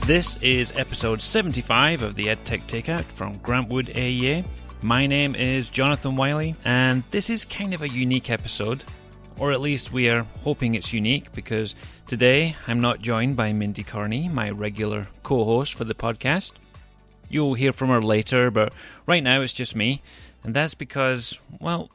This is episode 75 of the EdTech Takeout from Grant Wood AEA. My name is Jonathan Wiley, and this is kind of a unique episode, or at least we are hoping it's unique, because today I'm not joined by Mindy Carney, my regular co-host for the podcast. You'll hear from her later, but right now it's just me, and that's because, well,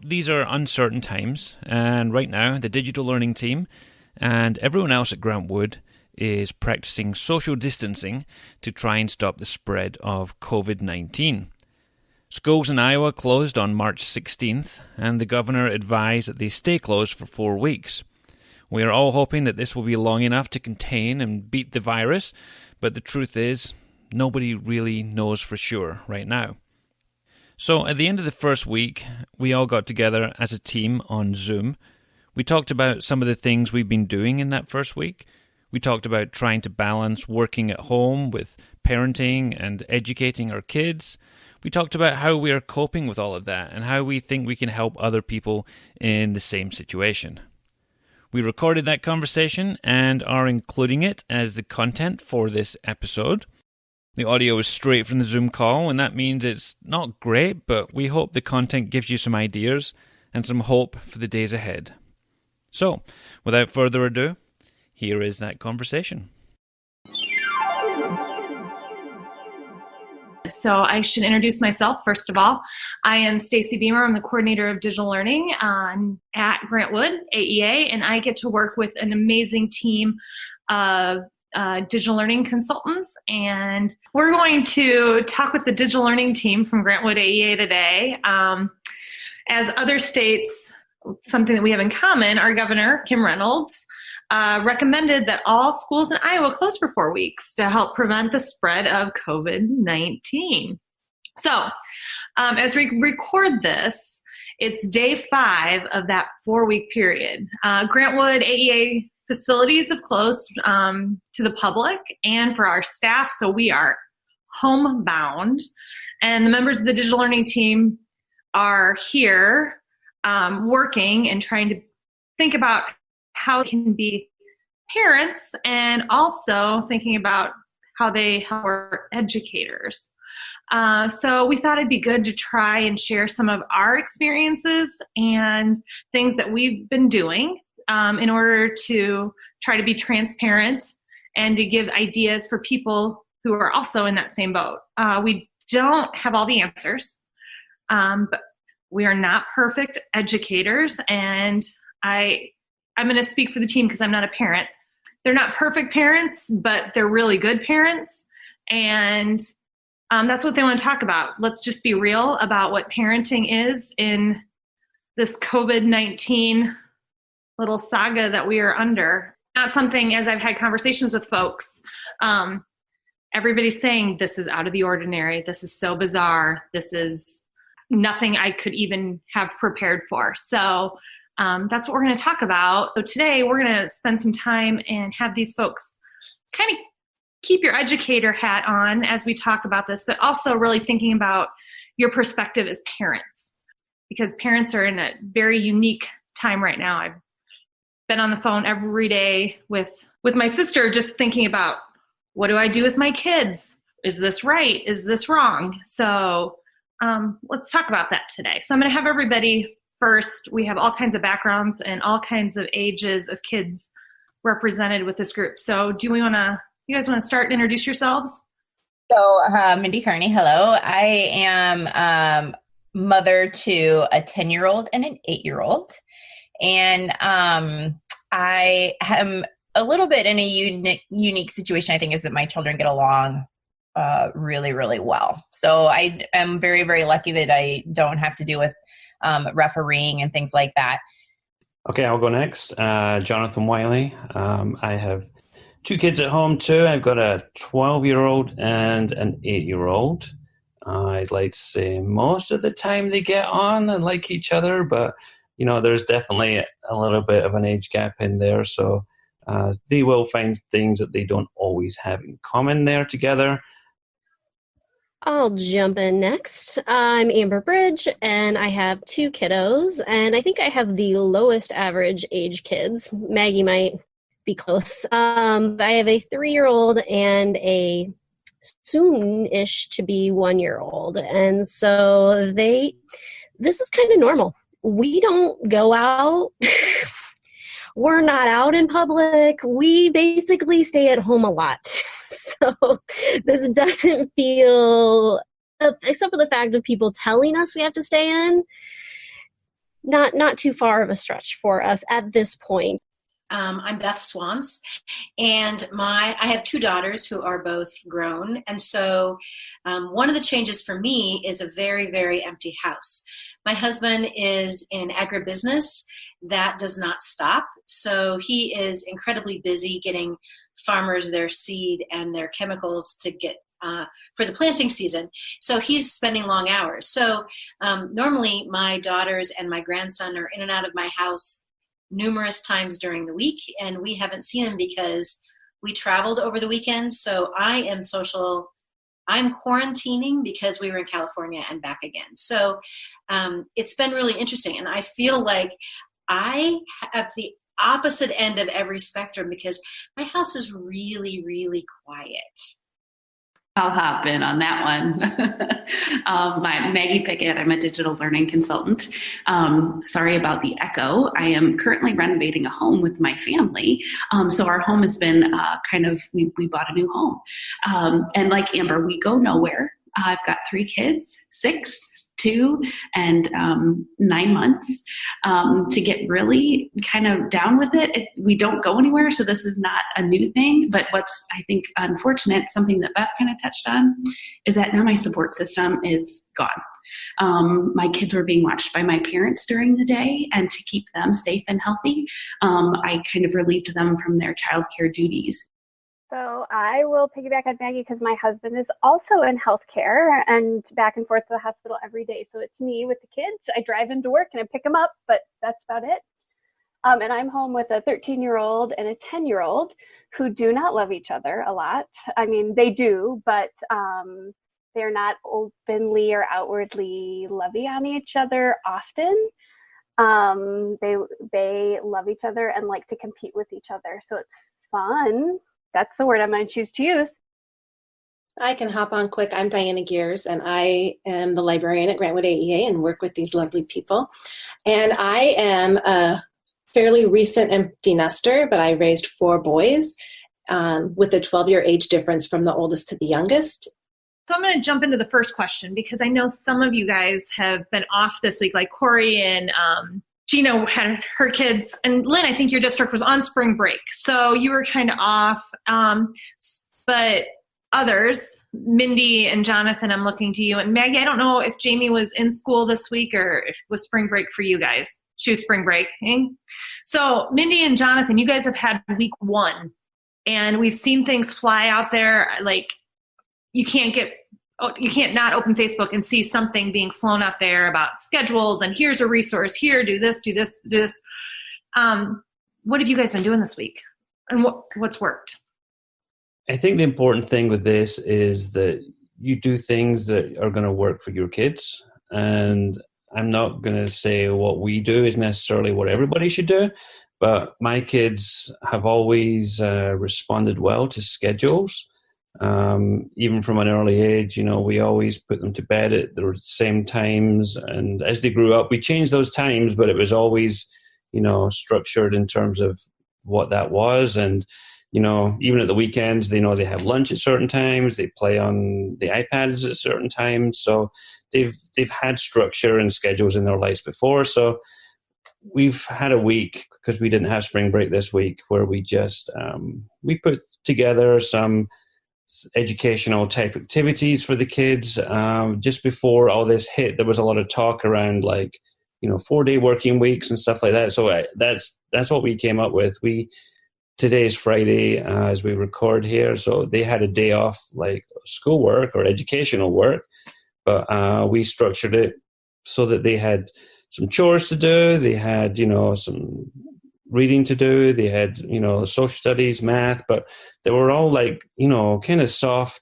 these are uncertain times, and right now the digital learning team and everyone else at Grant Wood is practicing social distancing to try and stop the spread of COVID-19. Schools in Iowa closed on March 16th, and the governor advised that they stay closed for 4 weeks. We are all hoping that this will be long enough to contain and beat the virus, but the truth is, nobody really knows for sure right now. So at the end of the first week, we all got together as a team on Zoom. We talked about some of the things we've been doing in that first week. We talked about trying to balance working at home with parenting and educating our kids. We talked about how we are coping with all of that and how we think we can help other people in the same situation. We recorded that conversation and are including it as the content for this episode. The audio is straight from the Zoom call, and that means it's not great, but we hope the content gives you some ideas and some hope for the days ahead. So, without further ado, here is that conversation. So I should introduce myself first of all. I am Stacy Beamer. I'm the coordinator of digital learning at Grant Wood AEA, and I get to work with an amazing team of digital learning consultants. And we're going to talk with the digital learning team from Grant Wood AEA today. As other states, something that we have in common, our governor, Kim Reynolds, recommended that all schools in Iowa close for 4 weeks to help prevent the spread of COVID-19. So as we record this, it's day 5 of that 4-week period. Grant Wood AEA facilities have closed to the public and for our staff, so we are homebound. And the members of the digital learning team are here working and trying to think about how it can be parents and also thinking about how they help our educators. So we thought it'd be good to try and share some of our experiences and things that we've been doing in order to try to be transparent and to give ideas for people who are also in that same boat. We don't have all the answers, but we are not perfect educators, and I'm going to speak for the team because I'm not a parent. They're not perfect parents, but they're really good parents, and that's what they want to talk about. Let's just be real about what parenting is in this COVID-19 little saga that we are under. Not something, as I've had conversations with folks, everybody's saying this is out of the ordinary, this is so bizarre, this is nothing I could even have prepared for. So that's what we're going to talk about. So today we're going to spend some time and have these folks kind of keep your educator hat on as we talk about this, but also really thinking about your perspective as parents, because parents are in a very unique time right now. I've been on the phone every day with my sister just thinking about, what do I do with my kids? Is this right? Is this wrong? So let's talk about that today. So I'm going to have everybody first. We have all kinds of backgrounds and all kinds of ages of kids represented with this group. So you guys want to start and introduce yourselves? So Mindy Carney, hello. I am mother to a 10-year-old and an 8-year-old. And I am a little bit in a unique situation, I think, is that my children get along really, really well. So I am very, very lucky that I don't have to deal with refereeing and things like that. Okay, I'll go next. Jonathan Wiley. I have 2 kids at home too. I've got a 12-year-old and an 8-year-old. I'd like to say most of the time they get on and like each other, but there's definitely a little bit of an age gap in there. So they will find things that they don't always have in common there together. I'll jump in next. I'm Amber Bridge, and I have 2 kiddos, and I think I have the lowest average age kids. Maggie might be close. I have a 3-year-old and a soon-ish to be 1-year-old. And so this is kind of normal. We don't go out. We're not out in public. We basically stay at home a lot. So this doesn't feel, except for the fact of people telling us we have to stay in, not too far of a stretch for us at this point. I'm Beth Swans, and I have 2 daughters who are both grown. And so one of the changes for me is a very, very empty house. My husband is in agribusiness. That does not stop. So he is incredibly busy getting farmers their seed and their chemicals to get for the planting season. So he's spending long hours. So normally my daughters and my grandson are in and out of my house numerous times during the week, and we haven't seen him because we traveled over the weekend. So I'm quarantining because we were in California and back again. So it's been really interesting, and I feel like I have the opposite end of every spectrum because my house is really, really quiet. I'll hop in on that one. Maggie Pickett, I'm a digital learning consultant. Sorry about the echo. I am currently renovating a home with my family. So our home has been we bought a new home. And like Amber, we go nowhere. I've got 3 kids, 6, 2, and 9 months. To get really kind of down with it, we don't go anywhere, so this is not a new thing. But what's, I think, unfortunate, something that Beth kind of touched on, is that now my support system is gone. My kids were being watched by my parents during the day, and to keep them safe and healthy, I kind of relieved them from their childcare duties. So I will piggyback on Maggie because my husband is also in healthcare and back and forth to the hospital every day. So it's me with the kids. I drive into work and I pick them up, but that's about it. And I'm home with a 13-year-old and a 10-year-old who do not love each other a lot. I mean, they do, but they're not openly or outwardly lovey on each other often. They love each other and like to compete with each other. So it's fun. That's the word I'm going to choose to use. I can hop on quick. I'm Diana Gears, and I am the librarian at Grant Wood AEA and work with these lovely people. And I am a fairly recent empty nester, but I raised 4 boys with a 12-year age difference from the oldest to the youngest. So I'm going to jump into the first question because I know some of you guys have been off this week, like Corey and Gina had her kids, and Lynn, I think your district was on spring break. So you were kind of off. But others, Mindy and Jonathan, I'm looking to you. And Maggie, I don't know if Jamie was in school this week or if it was spring break for you guys. She was spring break. Eh? So Mindy and Jonathan, you guys have had week 1. And we've seen things fly out there. Like you can't not open Facebook and see something being flown out there about schedules and here's a resource here, do this. What have you guys been doing this week and what's worked? I think the important thing with this is that you do things that are going to work for your kids. And I'm not going to say what we do is necessarily what everybody should do, but my kids have always responded well to schedules. Even from an early age, we always put them to bed at the same times. And as they grew up, we changed those times, but it was always, structured in terms of what that was. And, even at the weekends, they know they have lunch at certain times. They play on the iPads at certain times. So they've had structure and schedules in their lives before. So we've had a week, because we didn't have spring break this week, where we just, we put together some educational type activities for the kids. Just before all this hit, there was a lot of talk around 4-day working weeks and stuff like that. So that's what we came up with. Today's Friday as we record here, so they had a day off, like schoolwork or educational work, but we structured it so that they had some chores to do, they had some reading to do, they had social studies, math, but they were all kind of soft,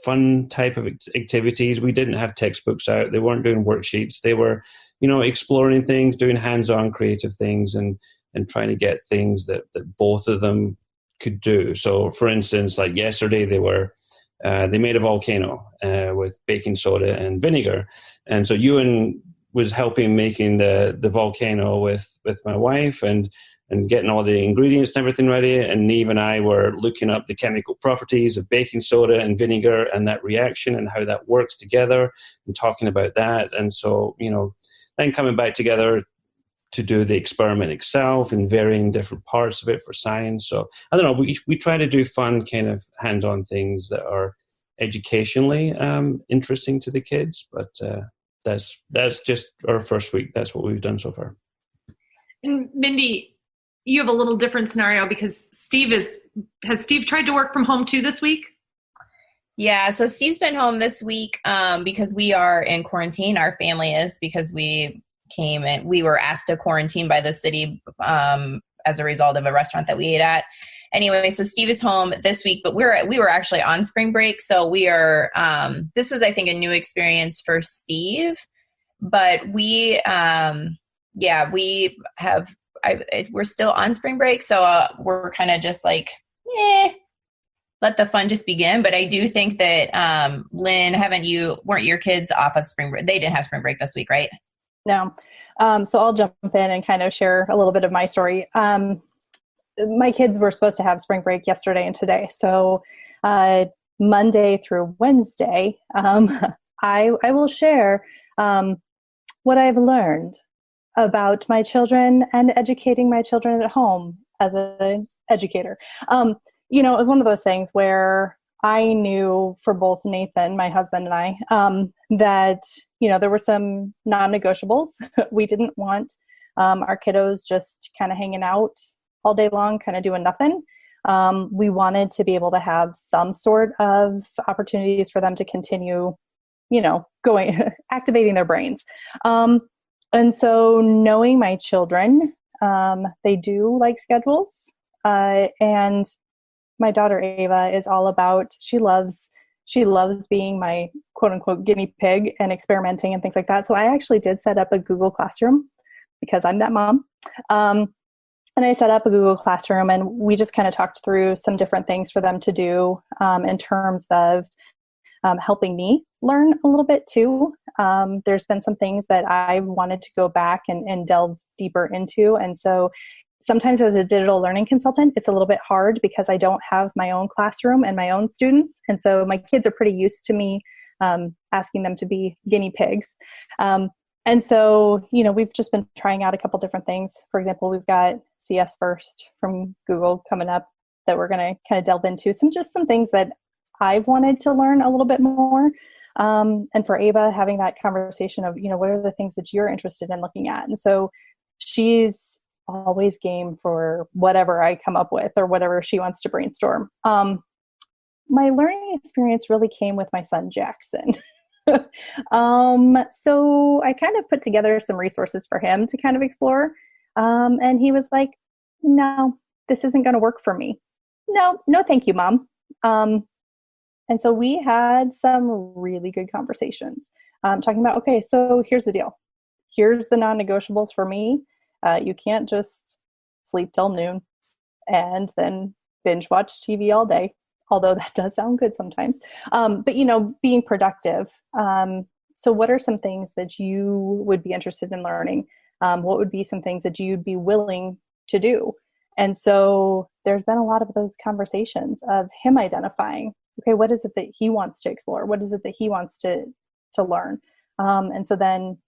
fun type of activities. We didn't have textbooks out, they weren't doing worksheets, they were exploring things, doing hands-on creative things, and trying to get things that both of them could do. So, for instance, like yesterday, they made a volcano with baking soda and vinegar, and so Ewan was helping making the volcano with my wife and getting all the ingredients and everything ready. And Neve and I were looking up the chemical properties of baking soda and vinegar and that reaction and how that works together and talking about that. And so, then coming back together to do the experiment itself and varying different parts of it for science. So I don't know, we try to do fun kind of hands-on things that are educationally interesting to the kids, but that's just our first week. That's what we've done so far. And Mindy, you have a little different scenario because has Steve tried to work from home too this week? Yeah, so Steve's been home this week because we are in quarantine. Our family is, because we came and we were asked to quarantine by the city as a result of a restaurant that we ate at. Anyway, so Steve is home this week, but we were actually on spring break. So we are, this was, I think, a new experience for Steve, but we're still on spring break. So we're kind of just like, let the fun just begin. But I do think that, Lynn, weren't your kids off of spring break? They didn't have spring break this week, right? No. So I'll jump in and kind of share a little bit of my story. My kids were supposed to have spring break yesterday and today. So Monday through Wednesday, I will share what I've learned about my children and educating my children at home as an educator. It was one of those things where I knew for both Nathan, my husband, and I, that, there were some non-negotiables. We didn't want our kiddos just kind of hanging out all day long, kind of doing nothing. We wanted to be able to have some sort of opportunities for them to continue, activating their brains. And so knowing my children, they do like schedules. And my daughter Ava is all about, she loves being my quote unquote guinea pig and experimenting and things like that. So I actually did set up a Google Classroom because I'm that mom. And I set up a Google Classroom and we just kind of talked through some different things for them to do in terms of helping me learn a little bit too. There's been some things that I wanted to go back and delve deeper into. And so sometimes as a digital learning consultant, it's a little bit hard because I don't have my own classroom and my own students. And so my kids are pretty used to me asking them to be guinea pigs. And so, we've just been trying out a couple different things. For example, we've got CS First from Google coming up that we're going to kind of delve into. Some things that I've wanted to learn a little bit more. And for Ava, having that conversation of, what are the things that you're interested in looking at? And so she's always game for whatever I come up with or whatever she wants to brainstorm. My learning experience really came with my son, Jackson. So I kind of put together some resources for him to kind of explore. And he was like, no, this isn't going to work for me. No, thank you, Mom. And so we had some really good conversations talking about, okay, so here's the deal. Here's the non-negotiables for me. You can't just sleep till noon and then binge watch TV all day, although that does sound good sometimes. But, being productive. So what are some things that you would be interested in learning? What would be some things that you'd be willing to do? And so there's been a lot of those conversations of him identifying, okay, what is it that he wants to explore? What is it that he wants to learn? And so then,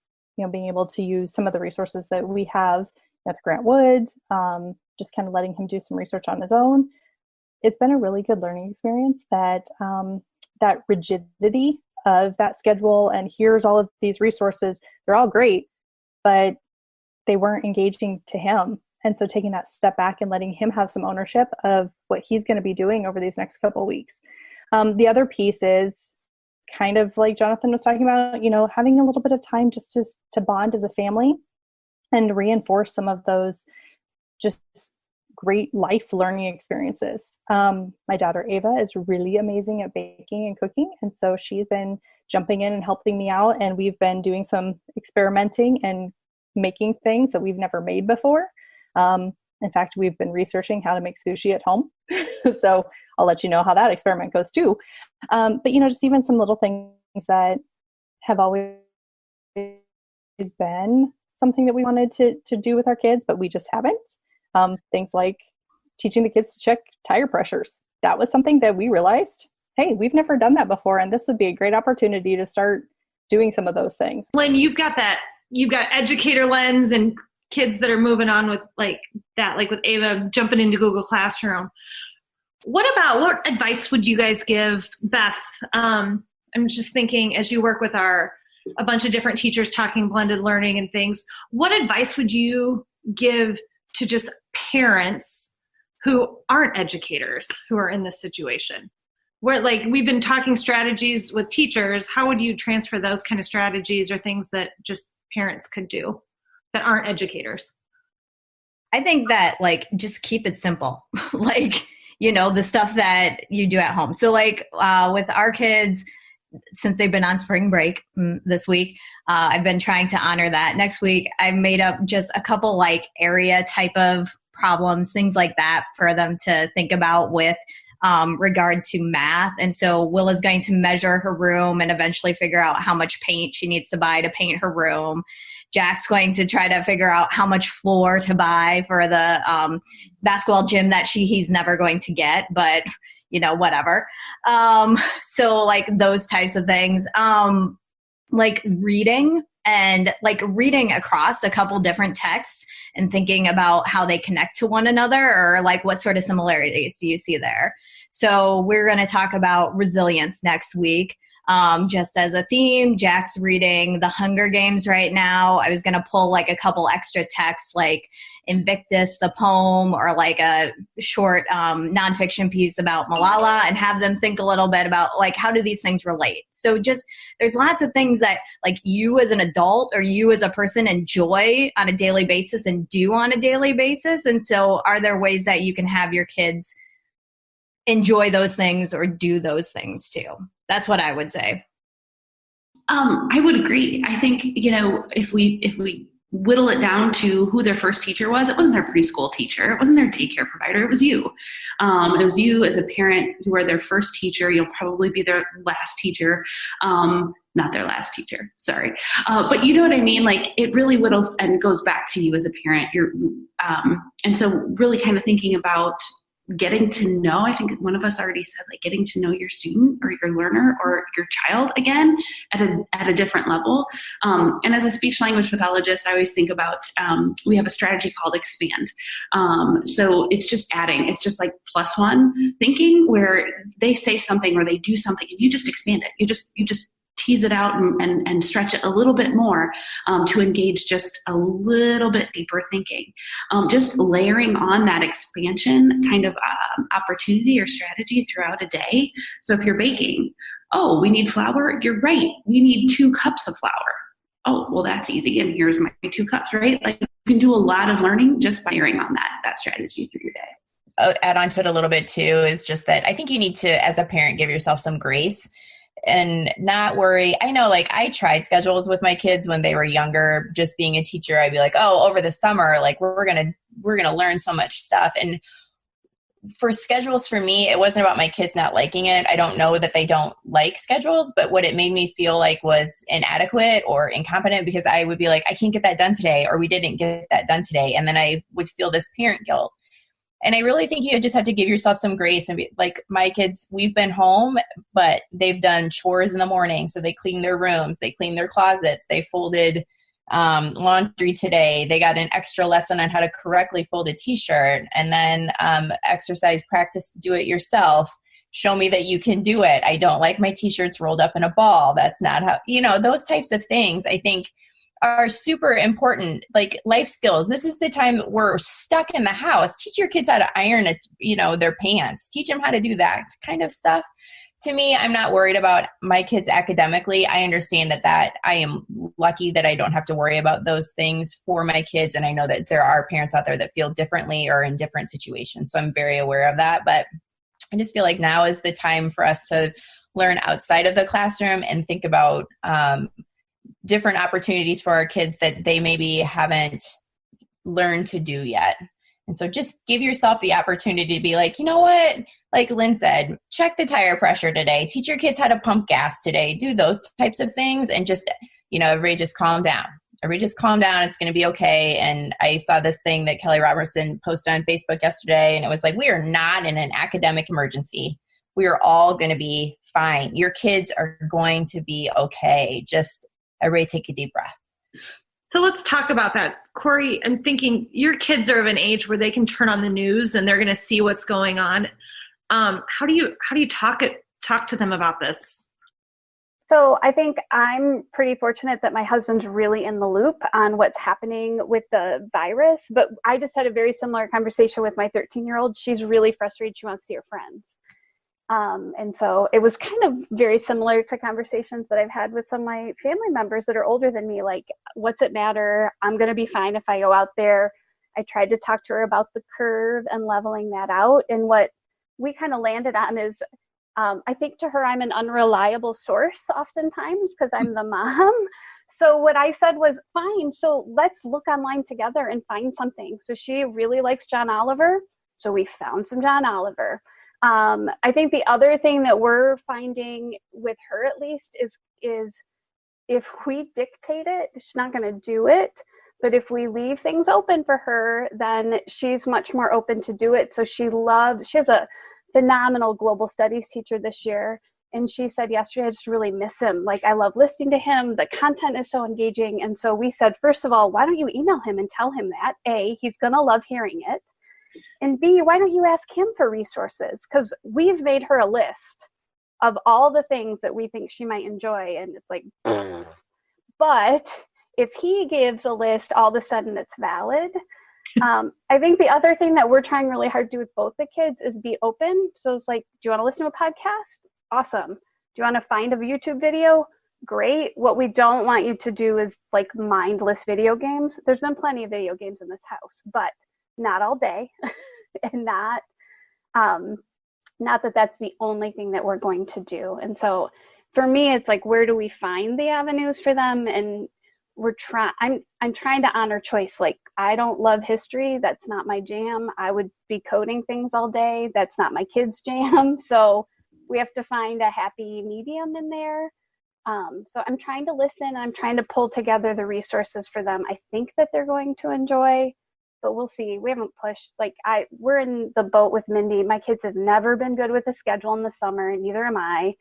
being able to use some of the resources that we have at Grant Wood, just kind of letting him do some research on his own. It's been a really good learning experience that that rigidity of that schedule and here's all of these resources, they're all great, but they weren't engaging to him. And so taking that step back and letting him have some ownership of what he's going to be doing over these next couple of weeks. The other piece is kind of like Jonathan was talking about, having a little bit of time just to bond as a family and reinforce some of those just great life learning experiences. My daughter Ava is really amazing at baking and cooking. And so she's been jumping in and helping me out. And we've been doing some experimenting and making things that we've never made before. In fact, we've been researching how to make sushi at home. So I'll let you know how that experiment goes too. But, just even some little things that have always been something that we wanted to do with our kids, but we just haven't. Things like teaching the kids to check tire pressures. That was something that we realized, hey, we've never done that before, and this would be a great opportunity to start doing some of those things. Lynn, you've got educator lens and kids that are moving on with like with Ava jumping into Google Classroom. What advice would you guys give Beth? I'm just thinking, as you work with a bunch of different teachers talking blended learning and things, what advice would you give to just parents who aren't educators who are in this situation? Where we've been talking strategies with teachers, how would you transfer those kind of strategies or things that just parents could do that aren't educators? I think that just keep it simple. The stuff that you do at home. So with our kids, since they've been on spring break this week, I've been trying to honor that. Next week, I've made up just a couple area type of problems, things like that for them to think about with regard to math. And so Willa's going to measure her room and eventually figure out how much paint she needs to buy to paint her room. Jack's going to try to figure out how much floor to buy for the basketball gym that he's never going to get, but whatever. So those types of things, reading and reading across a couple different texts and thinking about how they connect to one another, or what sort of similarities do you see there? So we're going to talk about resilience next week. Just as a theme, Jack's reading The Hunger Games right now. I was going to pull a couple extra texts like Invictus, the poem, or a short nonfiction piece about Malala, and have them think a little bit about how do these things relate. So just there's lots of things that you as an adult or you as a person enjoy on a daily basis and do on a daily basis. And so are there ways that you can have your kids enjoy those things or do those things too? That's what I would say. I would agree. I think, if we whittle it down to who their first teacher was, it wasn't their preschool teacher. It wasn't their daycare provider. It was you. It was you as a parent. You were their first teacher. You'll probably be their last teacher. Not their last teacher. Sorry. But you know what I mean? It really whittles and goes back to you as a parent. And so really kind of thinking about getting to know, I think one of us already said, getting to know your student or your learner or your child again at a different level. And as a speech language pathologist, I always think about, we have a strategy called expand. So it's just adding, it's just plus one thinking, where they say something or they do something and you just expand it. You just tease it out and stretch it a little bit more to engage just a little bit deeper thinking. Just layering on that expansion kind of opportunity or strategy throughout a day. So if you're baking, oh, we need flour. You're right. We need 2 cups of flour. Oh, well, that's easy. And here's my 2 cups, right? You can do a lot of learning just by layering on that strategy through your day. I'll add on to it a little bit too, is just that I think you need to, as a parent, give yourself some grace and not worry. I know I tried schedules with my kids when they were younger, just being a teacher. I'd be over the summer, we're going to learn so much stuff. And for schedules, for me, it wasn't about my kids not liking it. I don't know that they don't like schedules, but what it made me feel was inadequate or incompetent, because I would be I can't get that done today, or we didn't get that done today. And then I would feel this parent guilt. And I really think you just have to give yourself some grace and be my kids, we've been home, but they've done chores in the morning. So they clean their rooms, they clean their closets, they folded laundry today. They got an extra lesson on how to correctly fold a t-shirt, and then exercise practice, do it yourself. Show me that you can do it. I don't like my t-shirts rolled up in a ball. That's not how, those types of things I think are super important, life skills. This is the time we're stuck in the house. Teach your kids how to iron their pants. Teach them how to do that kind of stuff. to me, I'm not worried about my kids academically. I understand that I am lucky that I don't have to worry about those things for my kids. And I know that there are parents out there that feel differently or in different situations. So I'm very aware of that. But I just feel like now is the time for us to learn outside of the classroom and think about different opportunities for our kids that they maybe haven't learned to do yet. And so just give yourself the opportunity to be like, you know what? Like Lynn said, check the tire pressure today. Teach your kids how to pump gas today. Do those types of things and just, everybody just calm down. Everybody just calm down. It's going to be okay. And I saw this thing that Kelly Robertson posted on Facebook yesterday, and it was like, we are not in an academic emergency. We are all going to be fine. Your kids are going to be okay. Just everybody take a deep breath. So let's talk about that. Corey, I'm thinking your kids are of an age where they can turn on the news and they're going to see what's going on. How do you talk to them about this? So I think I'm pretty fortunate that my husband's really in the loop on what's happening with the virus. But I just had a very similar conversation with my 13-year-old. She's really frustrated. She wants to see her friends. And so it was kind of very similar to conversations that I've had with some of my family members that are older than me. Like, what's it matter? I'm going to be fine if I go out there. I tried to talk to her about the curve and leveling that out. And what we kind of landed on is, I think to her, I'm an unreliable source oftentimes because I'm the mom. So what I said was, fine, so let's look online together and find something. So she really likes John Oliver. So we found some John Oliver. I think the other thing that we're finding with her, at least, is if we dictate it, she's not going to do it. But if we leave things open for her, then she's much more open to do it. So she has a phenomenal global studies teacher this year. And she said yesterday, I just really miss him. Like, I love listening to him. The content is so engaging. And so we said, first of all, why don't you email him and tell him that? A, he's going to love hearing it. And B, why don't you ask him for resources? Because we've made her a list of all the things that we think she might enjoy. And it's like, but if he gives a list, all of a sudden it's valid. I think the other thing that we're trying really hard to do with both the kids is be open. So it's like, do you want to listen to a podcast? Awesome. Do you want to find a YouTube video? Great. What we don't want you to do is like mindless video games. There's been plenty of video games in this house, but not all day. And not that that's the only thing that we're going to do. And so for me, it's like, where do we find the avenues for them? And I'm trying to honor choice. Like, I don't love history. That's not my jam. I would be coding things all day. That's not my kids' jam. So we have to find a happy medium in there. So I'm trying to listen. I'm trying to pull together the resources for them. I think that they're going to enjoy, but we'll see. We haven't pushed. We're in the boat with Mindy. My kids have never been good with a schedule in the summer, and neither am I.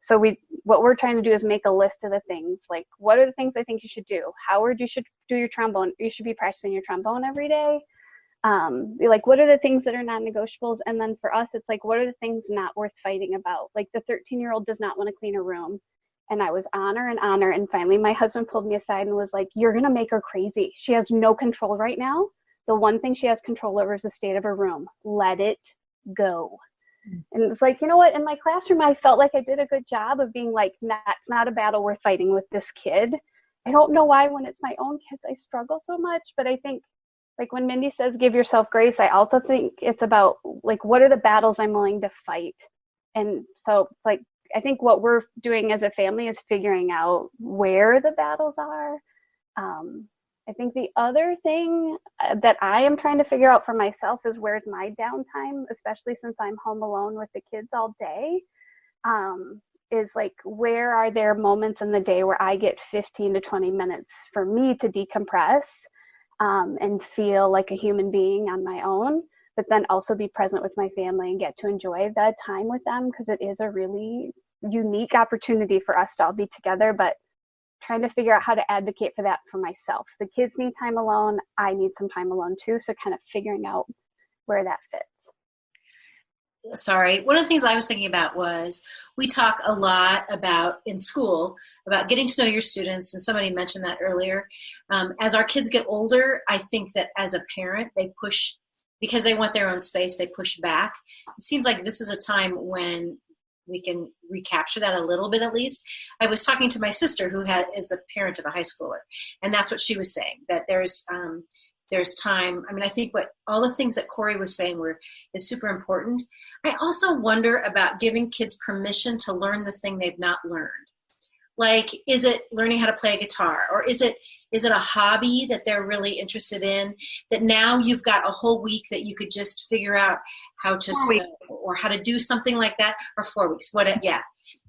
So what we're trying to do is make a list of the things. Like, what are the things I think you should do? Howard, you should do your trombone. You should be practicing your trombone every day. What are the things that are non-negotiables? And then for us, it's like, what are the things not worth fighting about? Like, the 13-year-old does not want to clean a room. And I was on her. And finally my husband pulled me aside and was like, you're going to make her crazy. She has no control right now. The one thing she has control over is the state of her room. Let it go. And it's like, you know what? In my classroom, I felt like I did a good job of being like, that's not a battle worth fighting with this kid. I don't know why when it's my own kids, I struggle so much. But I think, like, when Mindy says, give yourself grace, I also think it's about, like, what are the battles I'm willing to fight? And so, like, I think what we're doing as a family is figuring out where the battles are. I think the other thing that I am trying to figure out for myself is, where's my downtime, especially since I'm home alone with the kids all day, is like, where are there moments in the day where I get 15 to 20 minutes for me to decompress and feel like a human being on my own, but then also be present with my family and get to enjoy that time with them, because it is a really unique opportunity for us to all be together. But trying to figure out how to advocate for that for myself. The kids need time alone. I need some time alone too. So kind of figuring out where that fits. Sorry. One of the things I was thinking about was, we talk a lot about in school about getting to know your students. And somebody mentioned that earlier. As our kids get older, I think that as a parent, they push, because they want their own space, they push back. It seems like this is a time when we can recapture that a little bit at least. I was talking to my sister who is the parent of a high schooler, and that's what she was saying, that there's time. I mean, I think what all the things that Corey was saying is super important. I also wonder about giving kids permission to learn the thing they've not learned. Like, is it learning how to play a guitar, or is it a hobby that they're really interested in, that now you've got a whole week that you could just figure out how to sew or how to do something like that, or 4 weeks, yeah.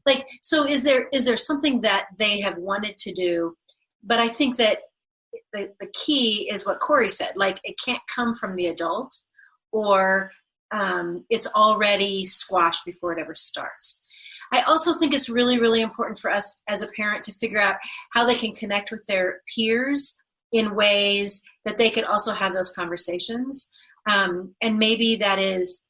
Like, so is there something that they have wanted to do? But I think that the key is what Corey said, like, it can't come from the adult, or it's already squashed before it ever starts. I also think it's really, really important for us as a parent to figure out how they can connect with their peers in ways that they could also have those conversations. And maybe that is,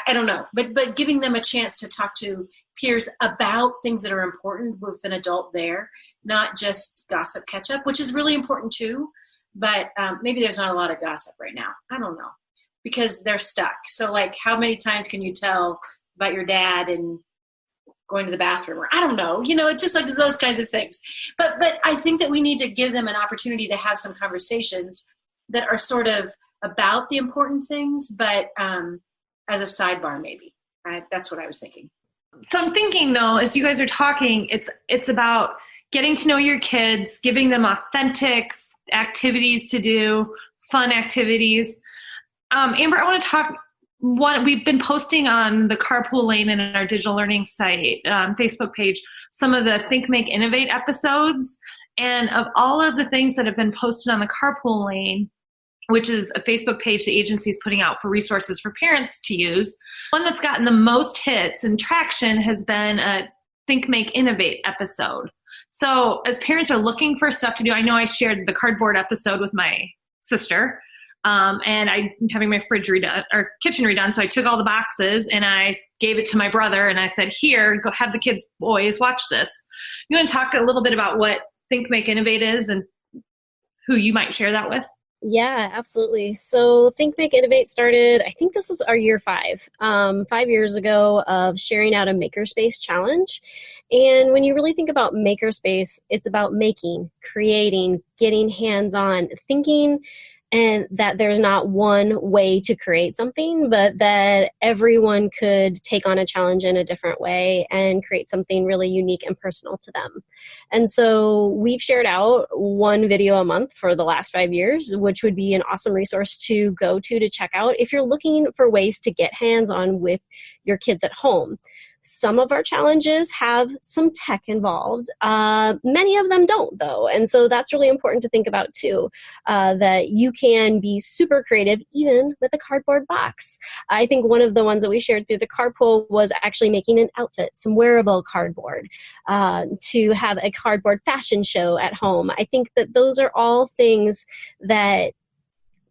I don't know, but giving them a chance to talk to peers about things that are important with an adult there, not just gossip catch up, which is really important too. But maybe there's not a lot of gossip right now. I don't know, because they're stuck. So, like, how many times can you tell about your dad and going to the bathroom, or I don't know, it's just like those kinds of things. But I think that we need to give them an opportunity to have some conversations that are sort of about the important things, but as a sidebar, maybe. That's what I was thinking. So I'm thinking, though, as you guys are talking, it's about getting to know your kids, giving them authentic activities to do, fun activities. Amber, I want to talk. We've been posting on the Carpool Lane and our digital learning site, Facebook page, some of the Think, Make, Innovate episodes. And of all of the things that have been posted on the Carpool Lane, which is a Facebook page the agency is putting out for resources for parents to use, one that's gotten the most hits and traction has been a Think, Make, Innovate episode. So as parents are looking for stuff to do, I know I shared the cardboard episode with my sister. And I'm having my fridge redone, or kitchen redone. So I took all the boxes and I gave it to my brother and I said, here, go have the boys watch this. You want to talk a little bit about what Think, Make, Innovate is and who you might share that with? Yeah, absolutely. So Think, Make, Innovate started, I think this is our year 5, 5 years ago, of sharing out a makerspace challenge. And when you really think about makerspace, it's about making, creating, getting hands-on, thinking, and that there's not one way to create something, but that everyone could take on a challenge in a different way and create something really unique and personal to them. And so we've shared out one video a month for the last 5 years, which would be an awesome resource to go to check out if you're looking for ways to get hands-on with your kids at home. Some of our challenges have some tech involved. Many of them don't, though. And so that's really important to think about, too, that you can be super creative even with a cardboard box. I think one of the ones that we shared through the carpool was actually making an outfit, some wearable cardboard, to have a cardboard fashion show at home. I think that those are all things that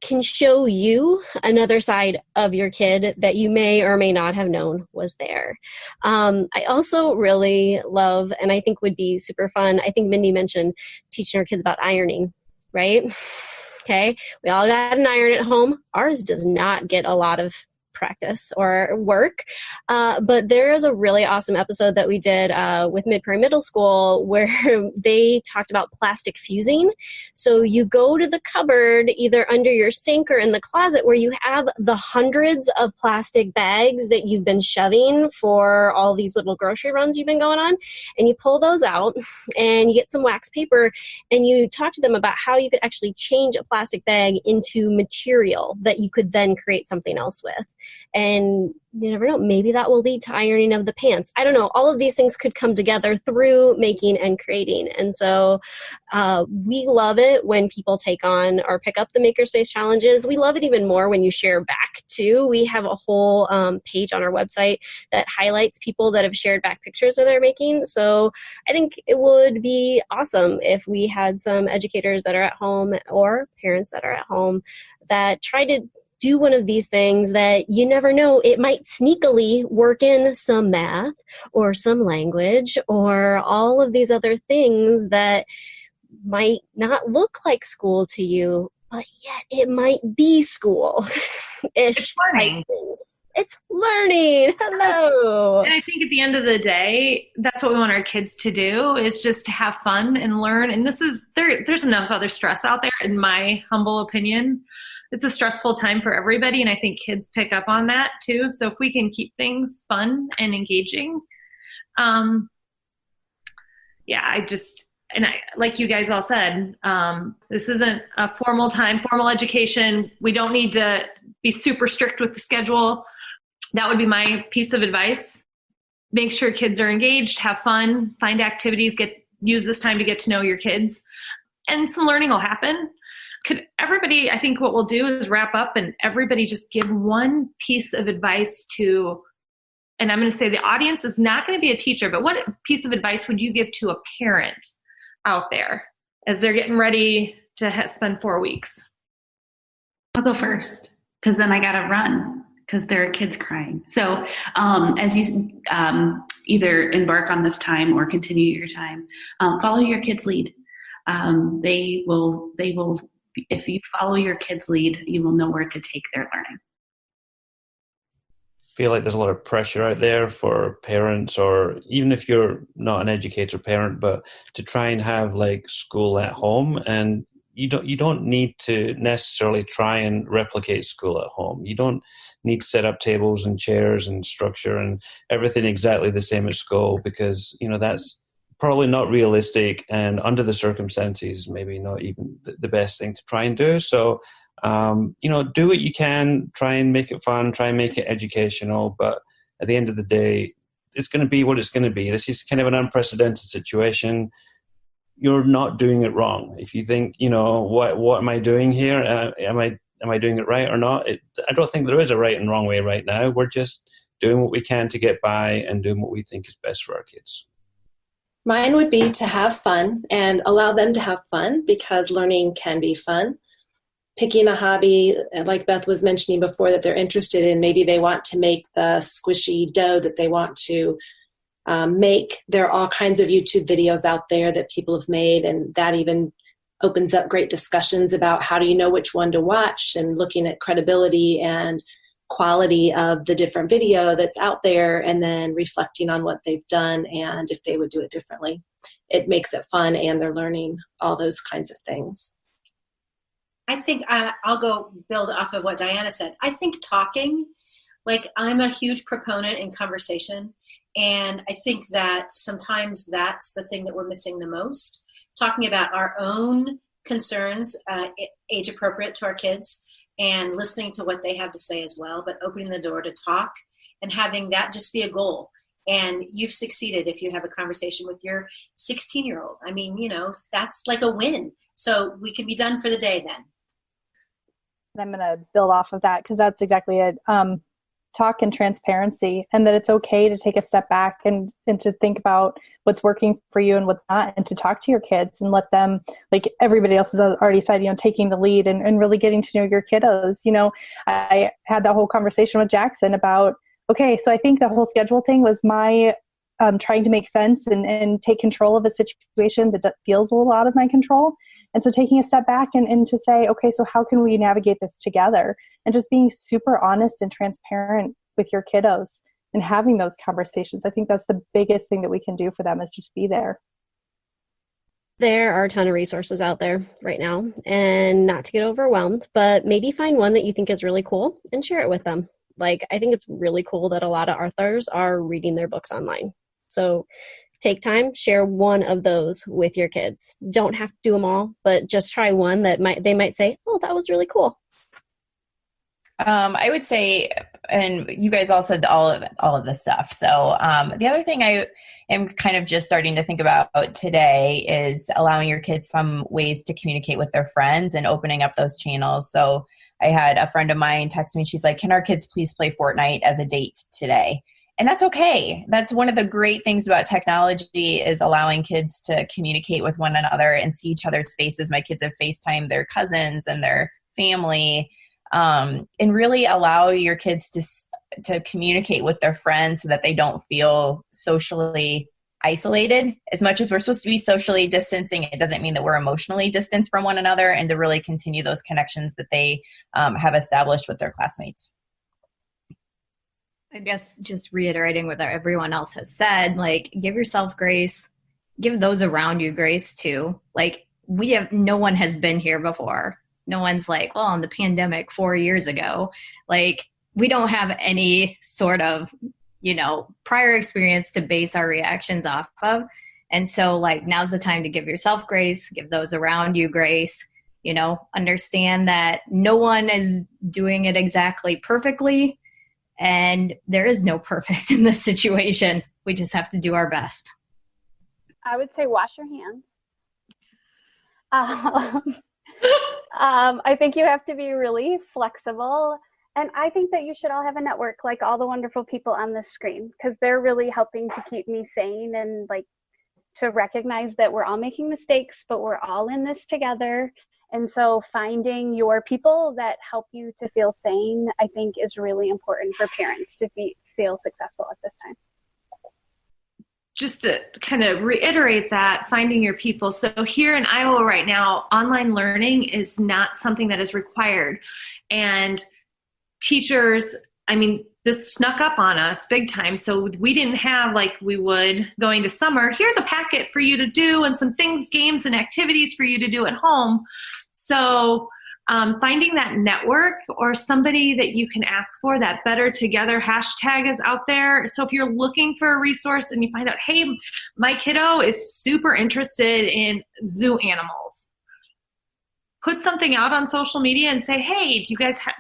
can show you another side of your kid that you may or may not have known was there. I also really love, and I think would be super fun, I think Mindy mentioned teaching our kids about ironing, right? Okay, we all got an iron at home. Ours does not get a lot of practice or work. But there is a really awesome episode that we did with Mid-Prairie Middle School where they talked about plastic fusing. So you go to the cupboard either under your sink or in the closet where you have the hundreds of plastic bags that you've been shoving for all these little grocery runs you've been going on, and you pull those out and you get some wax paper and you talk to them about how you could actually change a plastic bag into material that you could then create something else with. And you never know, maybe that will lead to ironing of the pants. I don't know. All of these things could come together through making and creating. And so we love it when people take on or pick up the Makerspace challenges. We love it even more when you share back too. We have a whole page on our website that highlights people that have shared back pictures of their making. So I think it would be awesome if we had some educators that are at home or parents that are at home that try to do one of these things that you never know, it might sneakily work in some math or some language or all of these other things that might not look like school to you, but yet it might be school. ish learning. things. It's learning. Hello. And I think at the end of the day, that's what we want our kids to do, is just to have fun and learn. And there's enough other stress out there, in my humble opinion. It's a stressful time for everybody, and I think kids pick up on that too. So if we can keep things fun and engaging, like you guys all said, this isn't a formal education. We don't need to be super strict with the schedule. That would be my piece of advice. Make sure kids are engaged, have fun, find activities, use this time to get to know your kids, and some learning will happen. I think what we'll do is wrap up and everybody just give one piece of advice to, and I'm going to say the audience is not going to be a teacher, but what piece of advice would you give to a parent out there as they're getting ready to spend 4 weeks? I'll go first, because then I got to run, because there are kids crying. So as you either embark on this time or continue your time, follow your kids' lead. They will, if you follow your kids' lead, you will know where to take their learning. Feel like there's a lot of pressure out there for parents, or even if you're not an educator parent, but to try and have like school at home. And you don't need to necessarily try and replicate school at home. You don't need to set up tables and chairs and structure and everything exactly the same at school, because that's probably not realistic, and under the circumstances maybe not even the best thing to try and do. So do what you can, try and make it fun, try and make it educational, but at the end of the day, it's going to be what it's going to be. This is kind of an unprecedented situation. You're not doing it wrong. If you think, what am I doing here? Am I doing it right or not? I don't think there is a right and wrong way right now. We're just doing what we can to get by and doing what we think is best for our kids. Mine would be to have fun and allow them to have fun, because learning can be fun. Picking a hobby, like Beth was mentioning before, that they're interested in. Maybe they want to make the squishy dough that they want to make. There are all kinds of YouTube videos out there that people have made, and that even opens up great discussions about how do you know which one to watch, and looking at credibility and quality of the different video that's out there, and then reflecting on what they've done and if they would do it differently. It makes it fun, and they're learning all those kinds of things. I think I'll go build off of what Diana said. I think talking, like I'm a huge proponent in conversation, and I think that sometimes that's the thing that we're missing the most. Talking about our own concerns, age appropriate to our kids, and listening to what they have to say as well, but opening the door to talk and having that just be a goal. And you've succeeded if you have a conversation with your 16-year-old. I mean, that's like a win. So we can be done for the day then. I'm going to build off of that, because that's exactly it. Talk and transparency, and that it's okay to take a step back and to think about what's working for you and what's not, and to talk to your kids and let them, like everybody else has already said, taking the lead and really getting to know your kiddos. I had that whole conversation with Jackson about, okay, so I think the whole schedule thing was my trying to make sense and take control of a situation that feels a little out of my control. And so taking a step back and to say, okay, so how can we navigate this together? And just being super honest and transparent with your kiddos and having those conversations. I think that's the biggest thing that we can do for them, is just be there. There are a ton of resources out there right now, and not to get overwhelmed, but maybe find one that you think is really cool and share it with them. Like, I think it's really cool that a lot of authors are reading their books online. So take time, share one of those with your kids. Don't have to do them all, but just try one that they might say, oh, that was really cool. I would say, and you guys all said all of this stuff. So the other thing I am kind of just starting to think about today is allowing your kids some ways to communicate with their friends and opening up those channels. So I had a friend of mine text me. She's like, can our kids please play Fortnite as a date today? And that's okay. That's one of the great things about technology, is allowing kids to communicate with one another and see each other's faces. My kids have FaceTimed their cousins and their family, and really allow your kids to communicate with their friends so that they don't feel socially isolated. As much as we're supposed to be socially distancing, it doesn't mean that we're emotionally distanced from one another, and to really continue those connections that they have established with their classmates. I guess just reiterating what everyone else has said, like, give yourself grace, give those around you grace too. Like, no one has been here before. No one's like, well, in the pandemic 4 years ago, like, we don't have any sort of, prior experience to base our reactions off of. And so, like, now's the time to give yourself grace, give those around you grace, understand that no one is doing it exactly perfectly. And there is no perfect in this situation. We just have to do our best. I would say wash your hands. I think you have to be really flexible. And I think that you should all have a network like all the wonderful people on this screen, because they're really helping to keep me sane and like to recognize that we're all making mistakes, but we're all in this together. And so finding your people that help you to feel sane, I think, is really important for parents to feel successful at this time. Just to kind of reiterate that, finding your people. So here in Iowa right now, online learning is not something that is required. And teachers, this snuck up on us big time. So we didn't have, like we would going to summer, here's a packet for you to do and some things, games and activities for you to do at home. So finding that network or somebody that you can ask for, that Better Together hashtag is out there. So if you're looking for a resource and you find out, hey, my kiddo is super interested in zoo animals, put something out on social media and say, hey,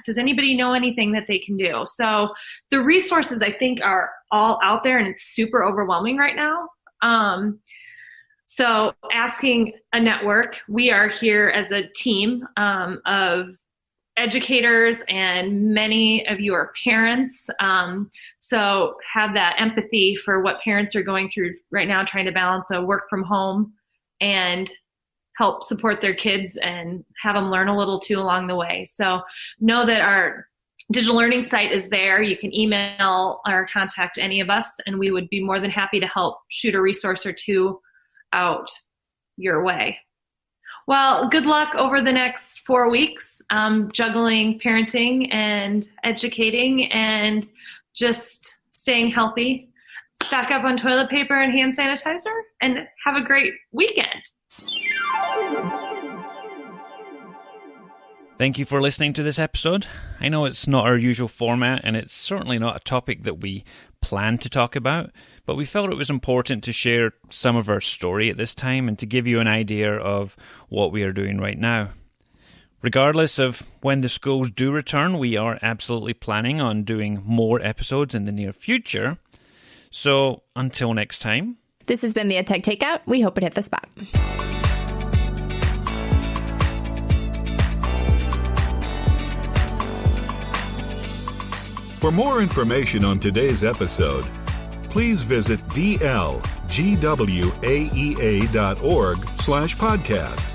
does anybody know anything that they can do? So the resources, I think, are all out there, and it's super overwhelming right now. So asking a network, we are here as a team of educators, and many of you are parents. So have that empathy for what parents are going through right now, trying to balance a work from home and help support their kids and have them learn a little too along the way. So know that our digital learning site is there. You can email or contact any of us, and we would be more than happy to help shoot a resource or two out your way. Well, good luck over the next 4 weeks, juggling parenting and educating and just staying healthy. Stock up on toilet paper and hand sanitizer, and have a great weekend. Thank you for listening to this episode. I know it's not our usual format, and it's certainly not a topic that we plan to talk about, but we felt it was important to share some of our story at this time and to give you an idea of what we are doing right now. Regardless of when the schools do return, we are absolutely planning on doing more episodes in the near future. So until next time. This has been the EdTech Takeout. We hope it hit the spot. For more information on today's episode, please visit dlgwaea.org/podcast.